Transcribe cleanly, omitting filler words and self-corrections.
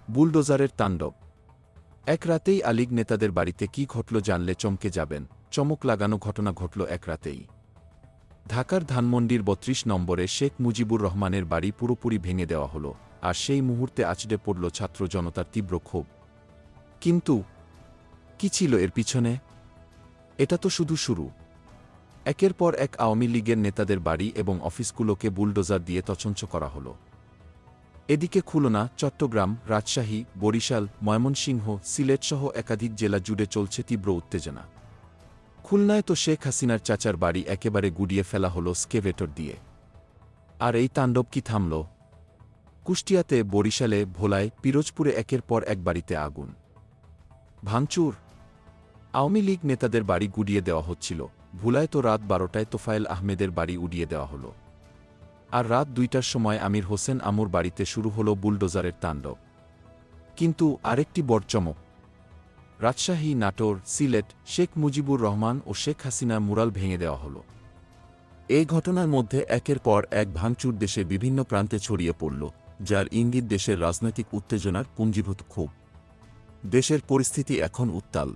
বুলডোজারের তাণ্ডব। এক রাতেই আলিগ নেতাদের বাড়িতে কি ঘটল জানলে চমকে যাবেন। চমক লাগানো ঘটনা ঘটল এক রাতেই। ঢাকার ধানমন্ডির ৩২ নম্বরে শেখ মুজিবুর রহমানের বাড়ি পুরোপুরি ভেঙে দেওয়া হল, আর সেই মুহূর্তে আছড়ে পড়ল ছাত্র জনতার তীব্র ক্ষোভ। কিন্তু কি ছিল এর পিছনে? এটা তো শুধু শুরু। একের পর এক আওয়ামী লীগের নেতাদের বাড়ি এবং অফিসগুলোকে বুলডোজার দিয়ে তছনছ করা হল। এদিকে খুলনা, চট্টগ্রাম, রাজশাহী, বরিশাল, ময়মনসিংহ, সিলেটসহ একাধিক জেলা জুড়ে চলছে তীব্র উত্তেজনা। খুলনায় তো শেখ হাসিনার চাচার বাড়ি একেবারে গুড়িয়ে ফেলা হল স্কেভেটর দিয়ে। আর এই তাণ্ডব কি থামল? কুষ্টিয়াতে, বরিশালে, ভোলায়, পিরোজপুরে একের পর এক বাড়িতে আগুন, ভাঙচুর। আওয়ামী লীগ নেতাদের বাড়ি গুড়িয়ে দেওয়া হচ্ছিল। ভোলায় তো রাত ১২টায় তোফায়েল আহমেদের বাড়ি উড়িয়ে দেওয়া হল। আর রাত ২টার সময় আমির হোসেন আমুর বাড়িতে শুরু হল বুলডোজারের তাণ্ডব। কিন্তু আরেকটি বড় চমক। রাজশাহী, নাটোর, সিলেট, শেখ মুজিবুর রহমান ও শেখ হাসিনার মুরাল ভেঙে দেওয়া হল। এই ঘটনার মধ্যে একের পর এক ভাঙচুর দেশে বিভিন্ন প্রান্তে ছড়িয়ে পড়ল, যার ইঙ্গিত দেশের রাজনৈতিক উত্তেজনার পুঞ্জীভূত ক্ষোভ। দেশের পরিস্থিতি এখন উত্তাল।